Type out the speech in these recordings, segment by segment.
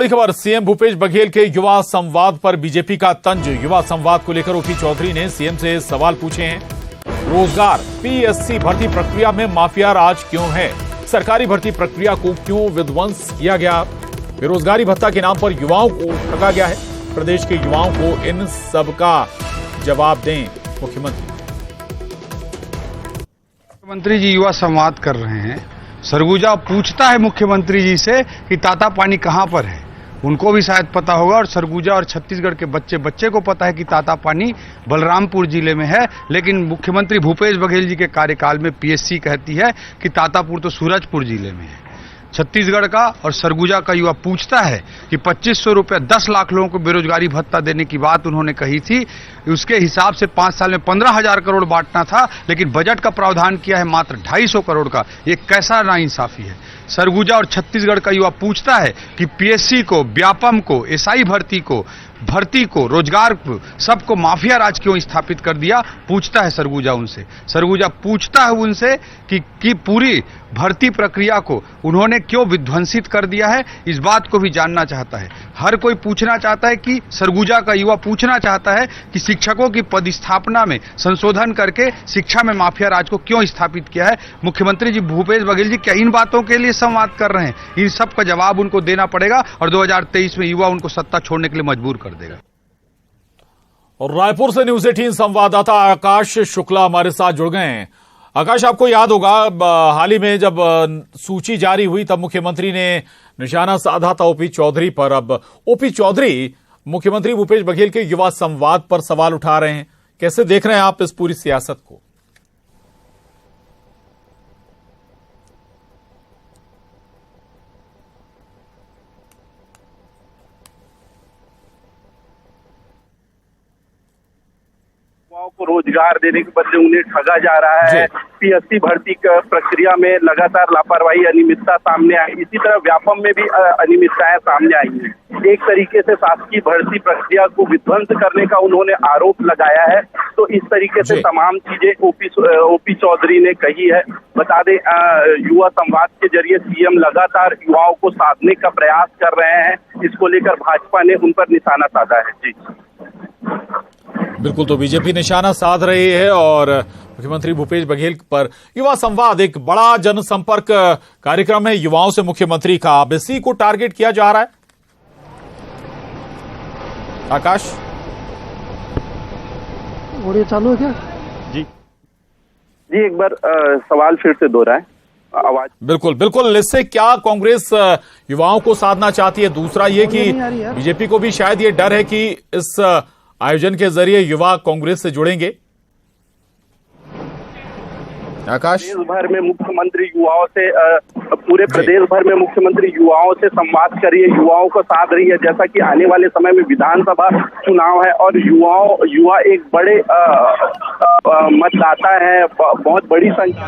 बड़ी खबर, सीएम भूपेश बघेल के युवा संवाद पर बीजेपी का तंज। युवा संवाद को लेकर ओपी चौधरी ने सीएम से सवाल पूछे हैं। रोजगार पीएससी भर्ती प्रक्रिया में माफिया राज क्यों है? सरकारी भर्ती प्रक्रिया को क्यों विध्वंस किया गया? बेरोजगारी भत्ता के नाम पर युवाओं को ठगा गया है। प्रदेश के युवाओं को इन सब का जवाब दें मुख्यमंत्री। मुख्यमंत्री जी युवा संवाद कर रहे हैं। सरगुजा पूछता है मुख्यमंत्री जी से कि ताता पानी कहां पर है। उनको भी शायद पता होगा और सरगुजा और छत्तीसगढ़ के बच्चे को पता है कि ताता पानी बलरामपुर जिले में है। लेकिन मुख्यमंत्री भूपेश बघेल जी के कार्यकाल में पीएससी कहती है कि तातापुर तो सूरजपुर जिले में है। छत्तीसगढ़ का और सरगुजा का युवा पूछता है कि 2500 रुपये 10 लाख लोगों को बेरोजगारी भत्ता देने की बात उन्होंने कही थी। उसके हिसाब से 5 साल में 15,000 करोड़ बांटना था, लेकिन बजट का प्रावधान किया है मात्र 250 करोड़ का। ये कैसा नाइंसाफी है? सरगुजा और छत्तीसगढ़ का युवा पूछता है कि पीएससी को, व्यापम को, एसआई भर्ती को, रोजगार को, सबको माफिया राज क्यों स्थापित कर दिया? पूछता है सरगुजा उनसे। सरगुजा पूछता है उनसे कि पूरी भर्ती प्रक्रिया को उन्होंने क्यों विध्वंसित कर दिया है। इस बात को भी जानना चाहता है। हर कोई पूछना चाहता है कि सरगुजा का युवा पूछना चाहता है कि शिक्षकों की पदस्थापना में संशोधन करके शिक्षा में माफिया राज को क्यों स्थापित किया है। मुख्यमंत्री जी भूपेश बघेल जी क्या इन बातों के लिए संवाद कर रहे हैं? इन सब का जवाब उनको देना पड़ेगा और 2023 में युवा उनको सत्ता छोड़ने के लिए मजबूर कर देगा। और रायपुर से न्यूज 18 संवाददाता आकाश शुक्ला हमारे साथ जुड़ गए हैं। आकाश, आपको याद होगा हाल ही में जब सूची जारी हुई तब मुख्यमंत्री ने निशाना साधा था ओपी चौधरी पर। अब ओपी चौधरी मुख्यमंत्री भूपेश बघेल के युवा संवाद पर सवाल उठा रहे हैं। कैसे देख रहे हैं आप इस पूरी सियासत को? को रोजगार देने के बदले उन्हें ठगा जा रहा है। पीएससी भर्ती प्रक्रिया में लगातार लापरवाही, अनियमितता सामने आई। इसी तरह व्यापम में भी अनियमितताएं सामने आई हैं। एक तरीके से शासकीय भर्ती प्रक्रिया को विध्वंस करने का उन्होंने आरोप लगाया है। तो इस तरीके से तमाम चीजें ओपी चौधरी ने कही है। बता दें, युवा संवाद के जरिए सीएम लगातार युवाओं को साधने का प्रयास कर रहे हैं। इसको लेकर भाजपा ने उन पर निशाना साधा है। जी बिल्कुल, तो बीजेपी निशाना साध रही है और मुख्यमंत्री भूपेश बघेल पर युवा संवाद एक बड़ा जनसंपर्क कार्यक्रम है युवाओं से मुख्यमंत्री का। अब इसी को टारगेट किया जा रहा है। आकाश, ऑडियो चालू है क्या? जी एक बार सवाल फिर से दोहराएं। आवाज बिल्कुल। इससे क्या कांग्रेस युवाओं को साधना चाहती है? दूसरा ये कि बीजेपी को भी शायद ये डर है कि इस आयोजन के जरिए युवा कांग्रेस से जुड़ेंगे। आकाश, प्रदेश भर में मुख्यमंत्री युवाओं से पूरे प्रदेश भर में मुख्यमंत्री युवाओं से संवाद करिए, युवाओं को साध रही है। जैसा कि आने वाले समय में विधानसभा चुनाव है और युवा एक बड़े मतदाता है। बहुत बड़ी संख्या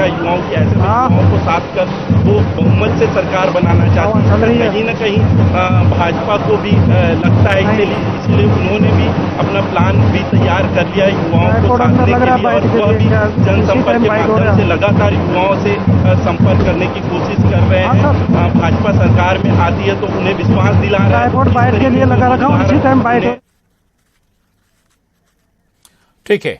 युवाओं की ऐसे युवाओं को साथ कर वो बहुमत से सरकार बनाना चाहती है। कहीं न कहीं भाजपा को भी लगता है, इसलिए उन्होंने भी अपना प्लान भी तैयार कर लिया है युवाओं को साधने के लिए। और जनसंपर्क के माध्यम से लगातार युवाओं से संपर्क करने की कोशिश कर रहे हैं। भाजपा सरकार में आती है तो उन्हें विश्वास दिला रहा है। के लिए लगा रखा हूं, इसी टाइम बाइट। ठीक है,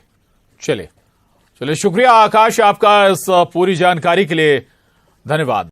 चलिए शुक्रिया आकाश आपका इस पूरी जानकारी के लिए। धन्यवाद।